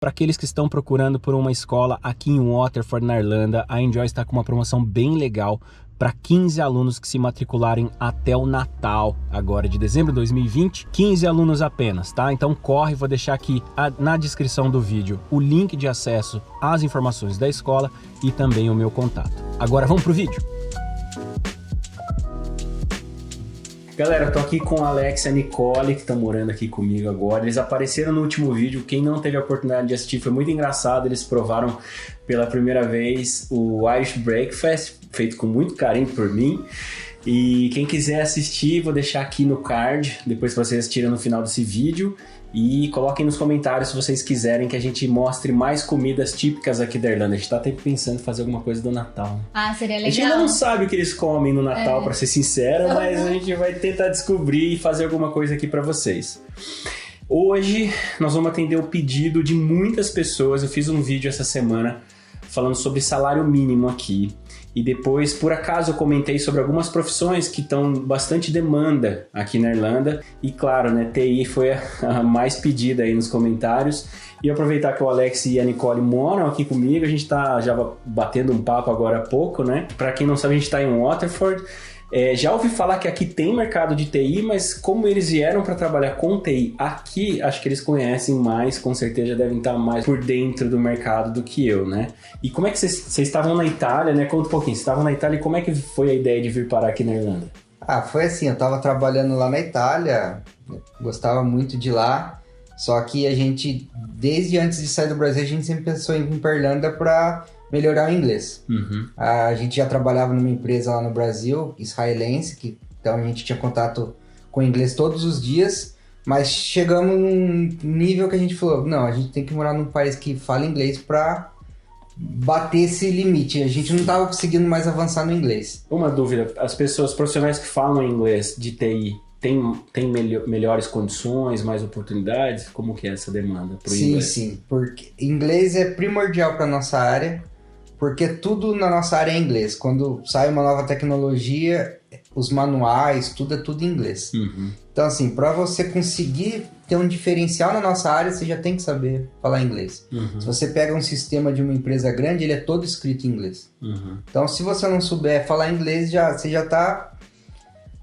Para aqueles que estão procurando por uma escola aqui em Waterford, na Irlanda, a Enjoy está com uma promoção bem legal para 15 alunos que se matricularem até o Natal, agora de dezembro de 2020, 15 alunos apenas, tá? Então corre, vou deixar aqui na descrição do vídeo o link de acesso às informações da escola e também o meu contato. Agora vamos pro vídeo. Galera, eu tô aqui com a Alex e a Nicole, que estão morando aqui comigo agora. Eles apareceram no último vídeo. Quem não teve a oportunidade de assistir, foi muito engraçado. Eles provaram pela primeira vez o Irish Breakfast, feito com muito carinho por mim. E quem quiser assistir, vou deixar aqui no card, depois que vocês assistirem no final desse vídeo. E coloquem nos comentários se vocês quiserem que a gente mostre mais comidas típicas aqui da Irlanda. A gente tá até pensando em fazer alguma coisa do Natal. Ah, seria legal. A gente ainda não sabe o que eles comem no Natal, pra ser sincera, mas a gente vai tentar descobrir e fazer alguma coisa aqui pra vocês. Hoje nós vamos atender o pedido de muitas pessoas. Eu fiz um vídeo essa semana falando sobre salário mínimo aqui. E depois, por acaso, eu comentei sobre algumas profissões que estão bastante demanda aqui na Irlanda. E claro, né, TI foi a mais pedida aí nos comentários. E aproveitar que o Alex e a Nicole moram aqui comigo, a gente tá já batendo um papo agora há pouco, né? Para quem não sabe, a gente tá em Waterford. Já ouvi falar que aqui tem mercado de TI, mas como eles vieram para trabalhar com TI aqui, acho que eles conhecem mais, com certeza devem estar mais por dentro do mercado do que eu, né? E como é que vocês estavam na Itália, né? Conta um pouquinho, vocês estavam na Itália e como é que foi a ideia de vir parar aqui na Irlanda? Foi assim, eu tava trabalhando lá na Itália, gostava muito de lá, só que a gente, desde antes de sair do Brasil, a gente sempre pensou em vir para Irlanda para melhorar o inglês. A gente já trabalhava numa empresa lá no Brasil, israelense, então a gente tinha contato com o inglês todos os dias, mas chegamos num nível que a gente falou, não, a gente tem que morar num país que fala inglês para bater esse limite. A gente não estava conseguindo mais avançar no inglês. Uma dúvida, as pessoas profissionais que falam inglês de TI, tem melhores condições, mais oportunidades? Como que é essa demanda para o inglês? Sim, porque inglês é primordial para nossa área, porque tudo na nossa área é inglês. Quando sai uma nova tecnologia, os manuais, tudo é tudo em inglês. Então, assim, para você conseguir ter um diferencial na nossa área, você já tem que saber falar inglês. Se você pega um sistema de uma empresa grande, ele é todo escrito em inglês. Então, se você não souber falar inglês, você já tá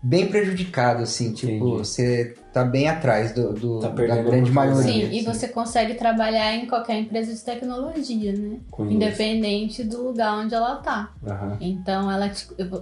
bem prejudicado, assim. Tipo, você tá bem atrás da grande maioria. Sim, assim. e você consegue trabalhar em qualquer empresa de tecnologia, né? Independente do lugar onde ela tá. Então,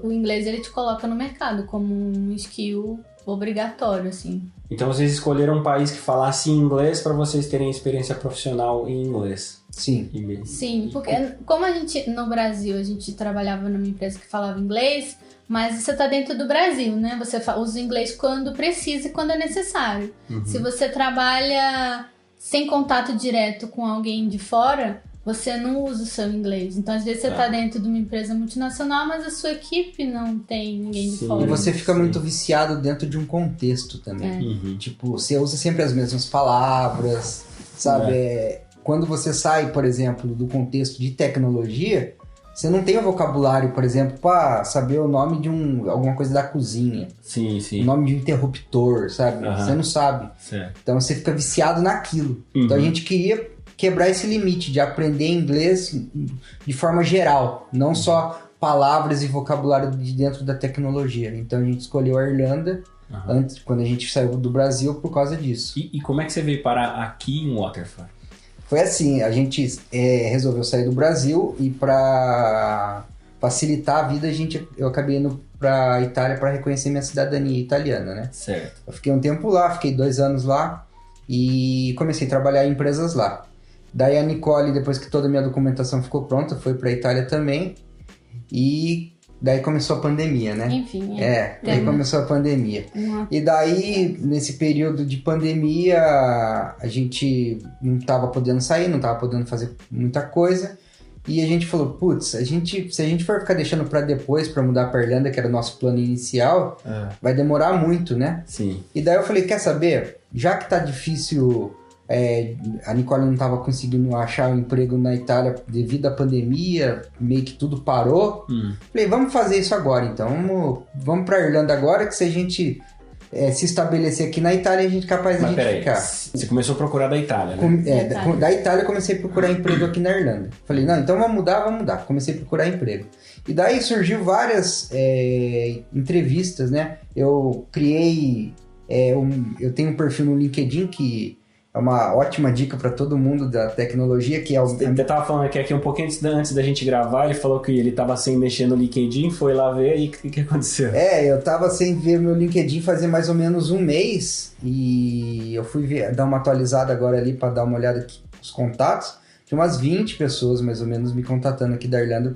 o inglês ele te coloca no mercado como um skill obrigatório, assim. Então vocês escolheram um país que falasse inglês para vocês terem experiência profissional em inglês? Sim. Sim, porque como no Brasil, a gente trabalhava numa empresa que falava inglês, mas você tá dentro do Brasil, né? Você usa inglês quando precisa e quando é necessário. Se você trabalha sem contato direto com alguém de fora, você não usa o seu inglês. Então, às vezes, você tá dentro de uma empresa multinacional, mas a sua equipe não tem ninguém de fora. E você fica muito viciado dentro de um contexto também. Tipo, você usa sempre as mesmas palavras, sabe? Quando você sai, por exemplo, do contexto de tecnologia, você não tem o vocabulário, por exemplo, para saber o nome de alguma coisa da cozinha. Sim. O nome de um interruptor, sabe? Você não sabe. Certo. Então, você fica viciado naquilo. Então, a gente queria quebrar esse limite de aprender inglês de forma geral, não só palavras e vocabulário de dentro da tecnologia. Então a gente escolheu a Irlanda antes, quando a gente saiu do Brasil, por causa disso. E como é que você veio parar aqui em Waterford? Foi assim, a gente resolveu sair do Brasil e para facilitar a vida, eu acabei indo para Itália para reconhecer minha cidadania italiana, né? Certo. Eu fiquei um tempo lá, fiquei 2 anos lá e comecei a trabalhar em empresas lá. Daí a Nicole, depois que toda a minha documentação ficou pronta, foi para a Itália também. E daí começou a pandemia, né? Enfim. Daí começou a pandemia. E daí, nesse período de pandemia, a gente não estava podendo sair, não estava podendo fazer muita coisa. E a gente falou, putz, se a gente for ficar deixando para depois, para mudar para Irlanda, que era o nosso plano inicial, vai demorar muito, né? Sim. E daí eu falei, quer saber? Já que tá difícil... a Nicole não estava conseguindo achar um emprego na Itália devido à pandemia, meio que tudo parou. Falei, vamos fazer isso agora então, vamos para Irlanda agora, que se a gente se estabelecer aqui na Itália, a gente é capaz de ficar. Você começou a procurar da Itália, né? Da Itália eu comecei a procurar emprego aqui na Irlanda. Falei, não, então vamos mudar. Comecei a procurar emprego. E daí surgiu várias entrevistas, né? Eu criei... eu tenho um perfil no LinkedIn que é uma ótima dica para todo mundo da tecnologia, que é o... Você tava falando aqui um pouquinho antes da gente gravar, ele falou que ele tava sem mexer no LinkedIn, foi lá ver e o que aconteceu? Eu tava sem ver meu LinkedIn fazia mais ou menos um mês e eu fui dar uma atualizada agora ali para dar uma olhada aqui nos contatos. Tinha umas 20 pessoas mais ou menos me contatando aqui da Irlanda,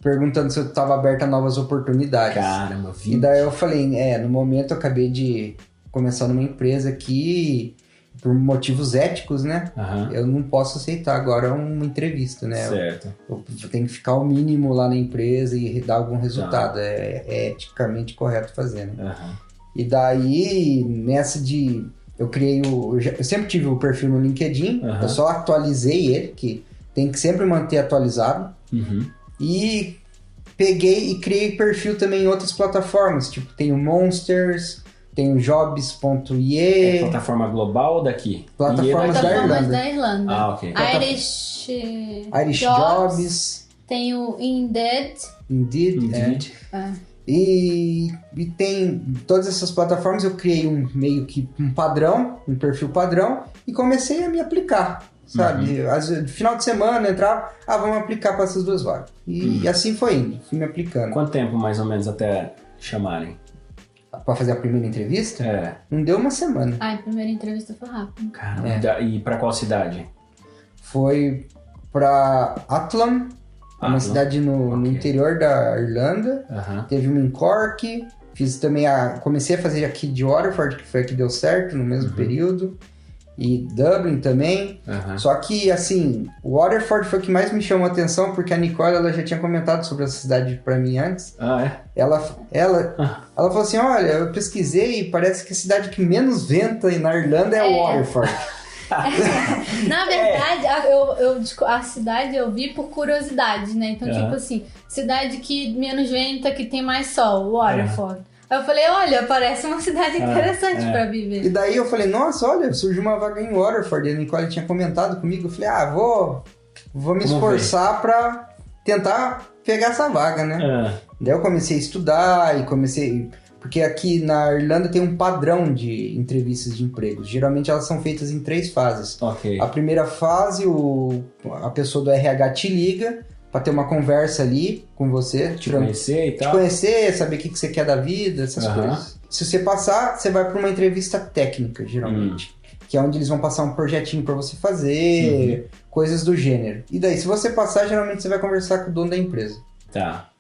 perguntando se eu tava aberto a novas oportunidades. Caramba, 20. E daí eu falei, no momento eu acabei de começar numa empresa aqui... por motivos éticos, né? Eu não posso aceitar agora uma entrevista, né? Certo. Eu tenho que ficar o mínimo lá na empresa e dar algum resultado. É eticamente correto fazer, né? E daí, nessa de... Eu criei eu sempre tive o perfil no LinkedIn, eu só atualizei ele, que tem que sempre manter atualizado. E peguei e criei perfil também em outras plataformas, tipo, tem o Monsters... Tem o jobs.ie. É plataforma global ou daqui? Plataformas da Irlanda. Ah, ok. Irish Jobs. Tem o Indeed. Indeed. E tem todas essas plataformas, eu criei meio que um padrão, um perfil padrão, e comecei a me aplicar, sabe? No final de semana eu entrava, vamos aplicar para essas duas vagas. E assim foi indo, fui me aplicando. Quanto tempo mais ou menos até chamarem? Pra fazer a primeira entrevista? Não deu uma semana. A primeira entrevista foi rápida. Caramba. E pra qual cidade? Foi pra Athlone, uma cidade no interior da Irlanda. Teve uma em Cork. Fiz também comecei a fazer aqui de Waterford, que foi a que deu certo no mesmo período. E Dublin também. Só que, assim, Waterford foi o que mais me chamou a atenção, porque a Nicole, ela já tinha comentado sobre essa cidade pra mim antes. Ela falou assim, olha, eu pesquisei e parece que a cidade que menos venta na Irlanda é Waterford. Na verdade, a cidade eu vi por curiosidade, né? Então, tipo assim, cidade que menos venta, que tem mais sol, Waterford. Aí eu falei, olha, parece uma cidade interessante pra viver. E daí eu falei, nossa, olha, surgiu uma vaga em Waterford. E a Nicole tinha comentado comigo. Eu falei, vou me esforçar pra tentar pegar essa vaga, né? Daí eu comecei a estudar e porque aqui na Irlanda tem um padrão de entrevistas de empregos. Geralmente elas são feitas em 3 fases. A primeira fase, a pessoa do RH te liga pra ter uma conversa ali com você. Te conhecer e tal. Te conhecer, saber o que você quer da vida, essas coisas. Se você passar, você vai pra uma entrevista técnica, geralmente. Que é onde eles vão passar um projetinho pra você fazer, coisas do gênero. E daí, se você passar, geralmente você vai conversar com o dono da empresa.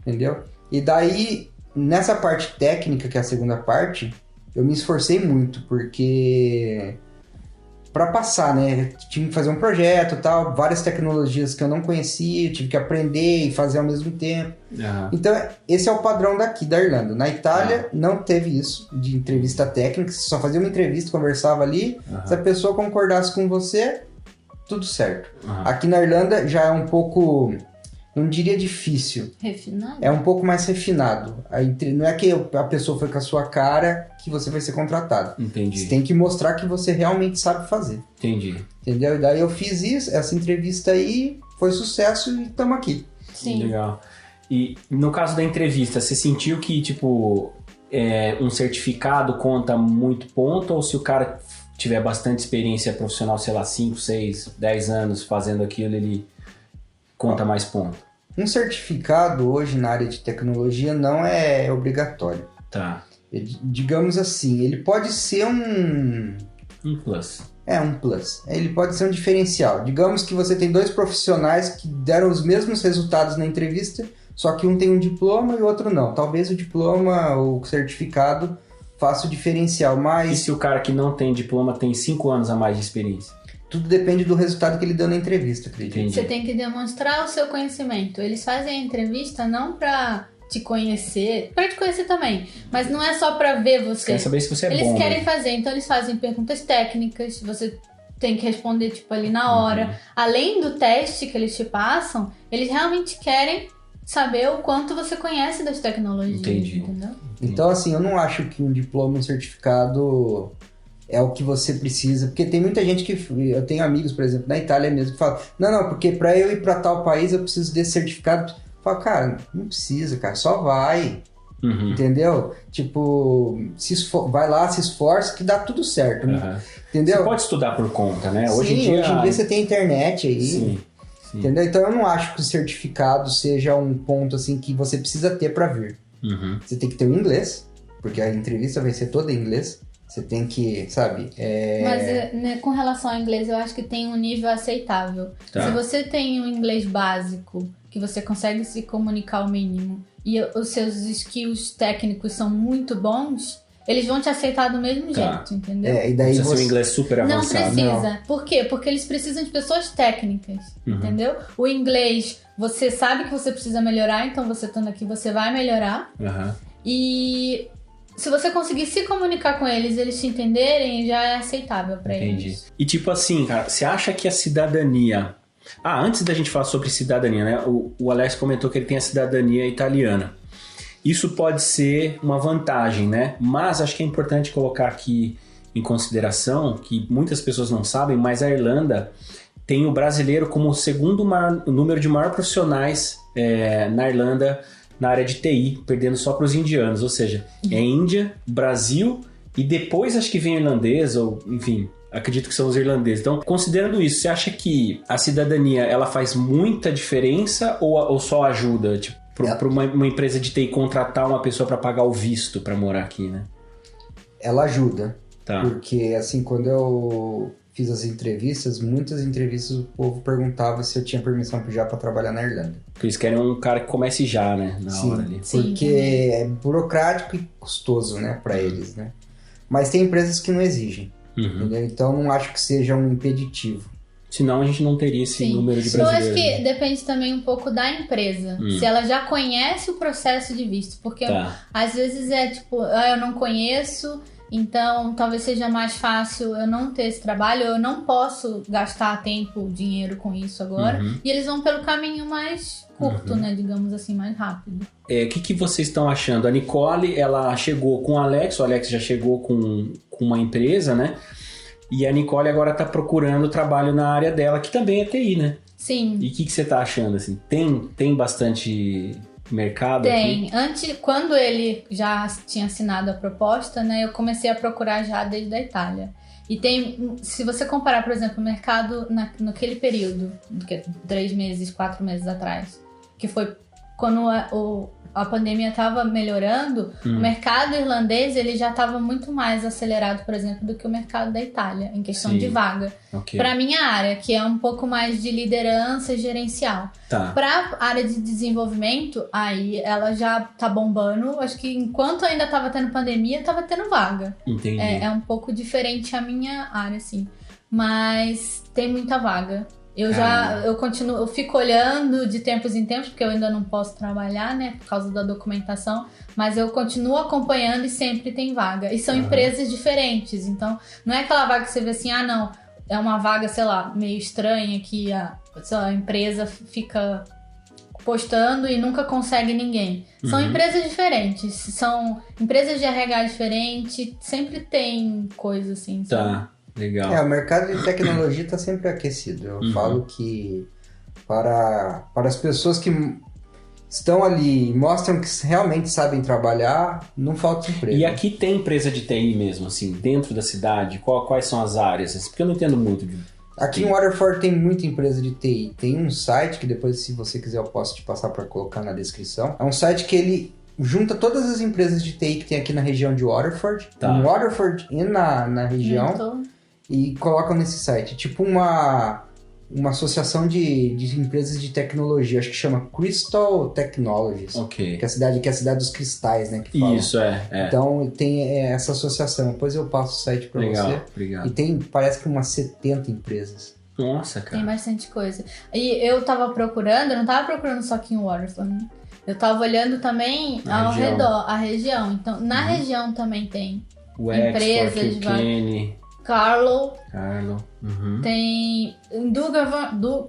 Entendeu? E daí, nessa parte técnica, que é a segunda parte, eu me esforcei muito, porque... Pra passar, né? Tive que fazer um projeto e tal, várias tecnologias que eu não conhecia, tive que aprender e fazer ao mesmo tempo. Então, esse é o padrão daqui, da Irlanda. Na Itália, não teve isso, de entrevista técnica, você só fazia uma entrevista, conversava ali, se a pessoa concordasse com você, tudo certo. Aqui na Irlanda já é um pouco... Não diria difícil. Refinado? É um pouco mais refinado. Não é que a pessoa foi com a sua cara que você vai ser contratado. Entendi. Você tem que mostrar que você realmente sabe fazer. Entendi. Entendeu? E daí eu fiz isso, essa entrevista aí foi sucesso e estamos aqui. Sim. Legal. E no caso da entrevista, você sentiu que, tipo, um certificado conta muito ponto? Ou se o cara tiver bastante experiência profissional, sei lá, 5, 6, 10 anos fazendo aquilo, ele conta mais ponto? Um certificado hoje na área de tecnologia não é obrigatório. Digamos assim, ele pode ser um plus. Um plus. Ele pode ser um diferencial. Digamos que você tem 2 profissionais que deram os mesmos resultados na entrevista, só que um tem um diploma e o outro não. Talvez o diploma ou o certificado faça o diferencial, mas... E se o cara que não tem diploma tem 5 anos a mais de experiência? Tudo depende do resultado que ele deu na entrevista, acredito. Você tem que demonstrar o seu conhecimento. Eles fazem a entrevista não pra te conhecer, pra te conhecer também, mas não é só pra ver você. Quer saber se você é eles bom. Eles querem né? fazer, então eles fazem perguntas técnicas, você tem que responder tipo ali na hora. Além do teste que eles te passam, eles realmente querem saber o quanto você conhece das tecnologias. Entendi. Entendeu? Então, assim, eu não acho que um diploma, um certificado é o que você precisa. Porque tem muita gente que... Eu tenho amigos, por exemplo, na Itália mesmo, que falam, não, porque pra eu ir pra tal país eu preciso desse certificado. Eu falo, cara, não precisa, cara, só vai. Entendeu? Tipo, vai lá, se esforça, que dá tudo certo. Entendeu? Você pode estudar por conta, né? Sim, hoje em dia você tem internet aí. Sim. Entendeu? Então eu não acho que o certificado seja um ponto assim que você precisa ter pra vir. Você tem que ter o inglês, porque a entrevista vai ser toda em inglês. Você tem que, sabe... Mas né, com relação ao inglês, eu acho que tem um nível aceitável. Tá. Se você tem um inglês básico, que você consegue se comunicar ao mínimo, e os seus skills técnicos são muito bons, eles vão te aceitar do mesmo jeito, entendeu? E daí não precisa ser um inglês super avançado. Não precisa. Por quê? Porque eles precisam de pessoas técnicas, entendeu? O inglês, você sabe que você precisa melhorar, então você estando aqui, você vai melhorar. E se você conseguir se comunicar com eles, eles te entenderem, já é aceitável pra eles. E tipo assim, cara, você acha que a cidadania... antes da gente falar sobre cidadania, né? O Alex comentou que ele tem a cidadania italiana. Isso pode ser uma vantagem, né? Mas acho que é importante colocar aqui em consideração que muitas pessoas não sabem, mas a Irlanda tem o brasileiro como o segundo número de maior profissionais na Irlanda na área de TI, perdendo só para os indianos. Ou seja, é Índia, Brasil e depois acho que vem irlandês, ou enfim... Acredito que são os irlandeses. Então, considerando isso, você acha que a cidadania ela faz muita diferença ou só ajuda? Tipo, para uma empresa de TI contratar uma pessoa para pagar o visto para morar aqui, né? Ela ajuda. Tá. Porque, assim, quando eu fiz as entrevistas, muitas entrevistas o povo perguntava se eu tinha permissão já para trabalhar na Irlanda. Porque eles querem um cara que comece já, né? Na hora ali. Porque é burocrático e custoso, né? Para eles, né? Mas tem empresas que não exigem. Entendeu? Então não acho que seja um impeditivo. Senão a gente não teria esse número de brasileiros. Eu acho que depende também um pouco da empresa. Se ela já conhece o processo de visto. Porque às vezes é tipo, eu não conheço, então talvez seja mais fácil eu não ter esse trabalho, eu não posso gastar tempo, dinheiro com isso agora. E eles vão pelo caminho mais curto, né? Digamos assim, mais rápido. O que vocês estão achando? A Nicole, ela chegou com o Alex já chegou com uma empresa, né? E a Nicole agora tá procurando trabalho na área dela, que também é TI, né? Sim. E o que você tá achando, assim? Tem bastante mercado aqui? Tem. Quando ele já tinha assinado a proposta, né? Eu comecei a procurar já desde a Itália. E tem, se você comparar, por exemplo, o mercado naquele período, 3 meses, 4 meses atrás, que foi quando a pandemia estava melhorando, o mercado irlandês ele já estava muito mais acelerado, por exemplo, do que o mercado da Itália, em questão de vaga. Para minha área, que é um pouco mais de liderança gerencial. Para a área de desenvolvimento, aí ela já tá bombando. Acho que enquanto ainda estava tendo pandemia, estava tendo vaga. Entendi. É um pouco diferente a minha área, assim. Mas tem muita vaga. Eu fico olhando de tempos em tempos, porque eu ainda não posso trabalhar, né, por causa da documentação, mas eu continuo acompanhando e sempre tem vaga. E são empresas diferentes, então não é aquela vaga que você vê assim, não, é uma vaga, sei lá, meio estranha que a empresa fica postando e nunca consegue ninguém. São empresas diferentes, são empresas de RH diferentes, sempre tem coisa assim, sabe? Legal. O mercado de tecnologia está sempre aquecido. Eu falo que para as pessoas que estão ali e mostram que realmente sabem trabalhar, não falta emprego. E aqui tem empresa de TI mesmo, assim, dentro da cidade? Quais são as áreas? Assim, porque eu não entendo muito de... Aqui em Waterford tem muita empresa de TI. Tem um site que depois, se você quiser, eu posso te passar para colocar na descrição. É um site que ele junta todas as empresas de TI que tem aqui na região de Waterford. Em Waterford e na região. E colocam nesse site, tipo uma associação de empresas de tecnologia, acho que chama Crystal Technologies, que é a cidade dos cristais, né, que falam. Isso, Então tem essa associação, depois eu passo o site pra você. Obrigado. E tem, parece que umas 70 empresas. Nossa, cara. Tem bastante coisa. E eu tava procurando, eu não tava procurando só aqui em Waterford, né? Eu tava olhando também ao redor, a região. Então, na região também tem empresas, Carlo. Uhum. Tem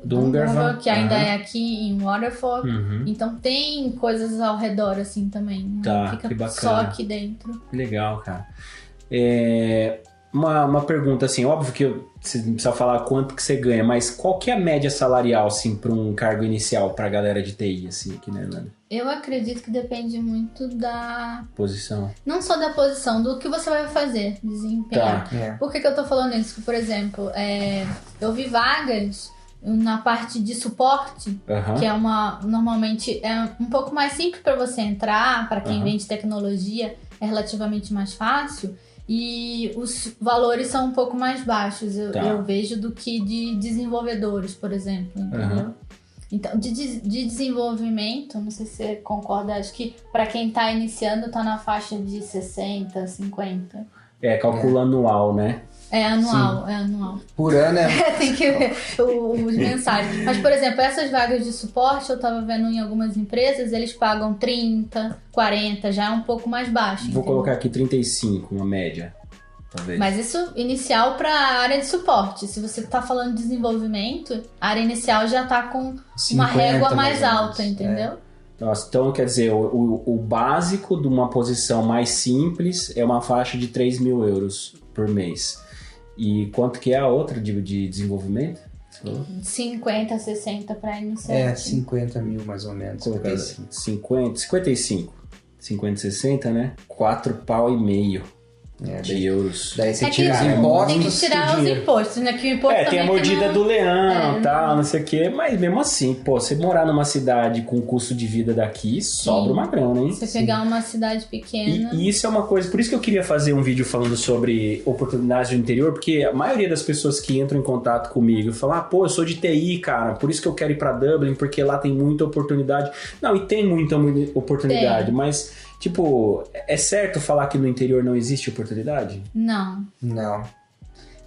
Dungarvan, que ainda é aqui em Waterford. Uhum. Então tem coisas ao redor assim também. Tá, não que fica bacana. só aqui dentro. Legal, cara. Uma pergunta assim, óbvio que você não precisa falar quanto que você ganha, mas qual que é a média salarial, assim, para um cargo inicial pra galera de TI, assim, aqui na Irlanda? Eu acredito que depende muito da... Posição. Não só da posição, do que você vai fazer, desempenhar. Tá. Por que eu tô falando isso? Por exemplo, eu vi vagas na parte de suporte, que é normalmente é um pouco mais simples para você entrar, para quem vende tecnologia, é relativamente mais fácil. E os valores são um pouco mais baixos, eu vejo, do que de desenvolvedores, por exemplo, entendeu? Então, de desenvolvimento, não sei se você concorda, acho que para quem tá iniciando tá na faixa de 60, 50. Calcula anual, né? É anual. Por ano Tem que ver os mensagens. Mas, por exemplo, essas vagas de suporte, eu tava vendo em algumas empresas, eles pagam 30, 40, já é um pouco mais baixo. Vou colocar aqui 35, uma média, talvez. Mas isso inicial para a área de suporte. Se você tá falando de desenvolvimento, a área inicial já tá com uma régua mais alta, entendeu? Nossa, então quer dizer, o básico de uma posição mais simples é uma faixa de 3 mil euros por mês. E quanto que é a outra de desenvolvimento? 50, 60 para iniciar. 50 mil mais ou menos. 55, 60, né? 4 pau e meio de euros. Daí você tira os impostos. Tem que tirar os impostos, né? Que o imposto tem a mordida do leão, tal, não sei o quê. Mas mesmo assim, você morar numa cidade com o custo de vida daqui, sobra uma grana, hein? Você pegar uma cidade pequena. E isso é uma coisa, por isso que eu queria fazer um vídeo falando sobre oportunidades do interior, porque a maioria das pessoas que entram em contato comigo falam, eu sou de TI, cara, por isso que eu quero ir pra Dublin, porque lá tem muita oportunidade. Não, e tem muita oportunidade, mas... Tipo, é certo falar que no interior não existe oportunidade? Não.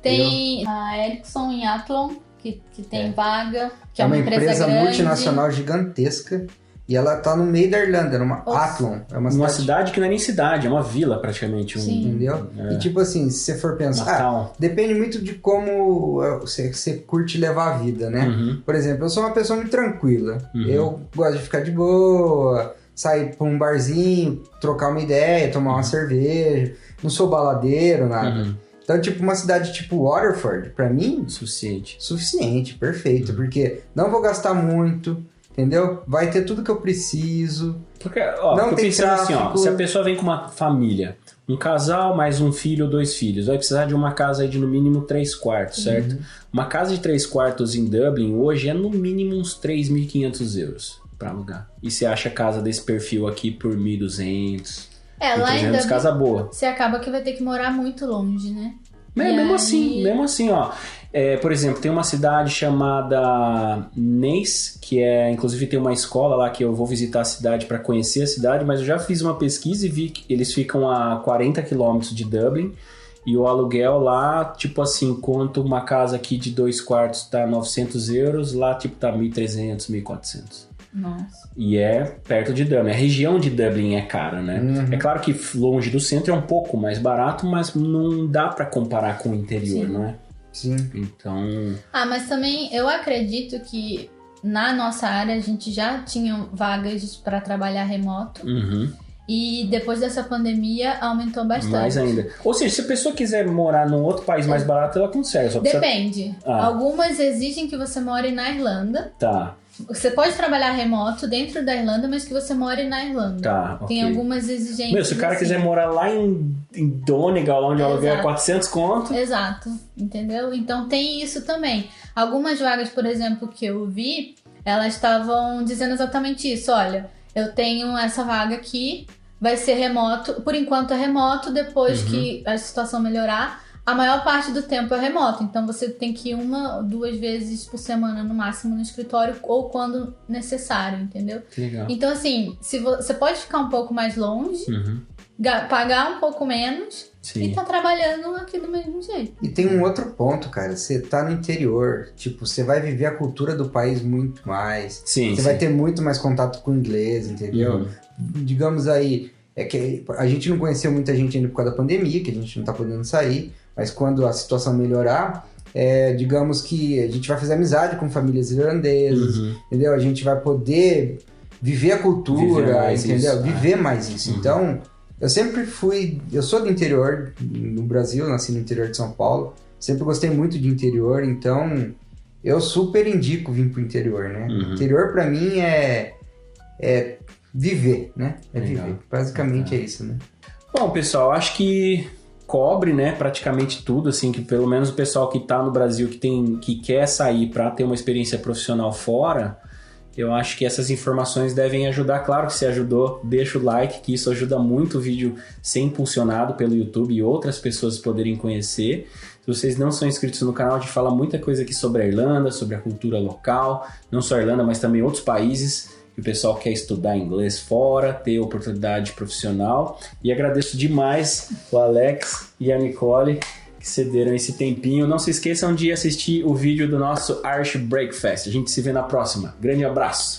Tem a Ericsson em Athlone, que tem vaga, que é uma uma empresa grande. Multinacional gigantesca. E ela tá no meio da Irlanda, numa Athlone. É uma cidade que não é nem cidade, é uma vila praticamente. Entendeu? E tipo assim, se você for pensar, depende muito de como você curte levar a vida, né? Por exemplo, eu sou uma pessoa muito tranquila. Eu gosto de ficar de boa, sair pra um barzinho, trocar uma ideia, tomar uma cerveja. Não sou baladeiro, nada. Então, tipo, uma cidade tipo Waterford, pra mim... Suficiente, perfeito. Porque não vou gastar muito, entendeu? Vai ter tudo que eu preciso. Porque, não tem tráfico. Assim, se a pessoa vem com uma família, um casal mais um filho ou 2 filhos, vai precisar de uma casa aí de no mínimo 3 quartos, certo? Uma casa de 3 quartos em Dublin hoje é no mínimo uns 3.500 euros. Pra alugar. E você acha casa desse perfil aqui por 1.200, lá em Dublin, casa boa. Você acaba que vai ter que morar muito longe, né? Mesmo assim, ó. Por exemplo, tem uma cidade chamada Naas, que inclusive tem uma escola lá que eu vou visitar a cidade para conhecer a cidade, mas eu já fiz uma pesquisa e vi que eles ficam a 40 quilômetros de Dublin. E o aluguel lá, tipo assim, enquanto uma casa aqui de 2 quartos tá 900 euros, lá tipo tá 1.300, 1.400. Nossa. E é perto de Dublin. A região de Dublin é cara, né? É claro que longe do centro é um pouco mais barato, mas não dá pra comparar com o interior, não é? Sim. Então... mas também eu acredito que na nossa área a gente já tinha vagas pra trabalhar remoto. E depois dessa pandemia aumentou bastante. Mais ainda. Ou seja, se a pessoa quiser morar num outro país mais barato, ela consegue. Só precisa... Depende. Algumas exigem que você more na Irlanda. Tá. Você pode trabalhar remoto dentro da Irlanda, mas que você more na Irlanda. Tá, Tem algumas exigências. Se o cara quiser morar lá em Donegal, lá onde o aluguel é 400 conto. Exato, entendeu? Então tem isso também. Algumas vagas, por exemplo, que eu vi, elas estavam dizendo exatamente isso. Olha, eu tenho essa vaga aqui, vai ser remoto. Por enquanto é remoto, depois que a situação melhorar... A maior parte do tempo é remoto, então você tem que ir 1 ou 2 vezes por semana no máximo no escritório ou quando necessário, entendeu? Legal. Então assim, se você pode ficar um pouco mais longe, pagar um pouco menos e tá trabalhando aqui do mesmo jeito. E tem um outro ponto, cara, você tá no interior, tipo, você vai viver a cultura do país muito mais, você vai ter muito mais contato com o inglês, entendeu? Digamos aí, é que a gente não conheceu muita gente ainda por causa da pandemia, que a gente não tá podendo sair, mas quando a situação melhorar, digamos que a gente vai fazer amizade com famílias irlandesas, entendeu? A gente vai poder viver a cultura, entendeu? Viver mais isso. Então, eu sou do interior, no Brasil, nasci no interior de São Paulo, sempre gostei muito de interior, então eu super indico vir pro interior, né? Interior pra mim é viver, né? Viver. Basicamente é isso, né? Bom, pessoal, acho que cobre, né, praticamente tudo, assim, que pelo menos o pessoal que tá no Brasil, que quer sair para ter uma experiência profissional fora, eu acho que essas informações devem ajudar. Claro que se ajudou, deixa o like, que isso ajuda muito o vídeo ser impulsionado pelo YouTube e outras pessoas poderem conhecer. Se vocês não são inscritos no canal, a gente fala muita coisa aqui sobre a Irlanda, sobre a cultura local, não só a Irlanda, mas também outros países que o pessoal quer estudar inglês fora, ter oportunidade profissional. E agradeço demais o Alex e a Nicole que cederam esse tempinho. Não se esqueçam de assistir o vídeo do nosso Irish Breakfast. A gente se vê na próxima. Grande abraço!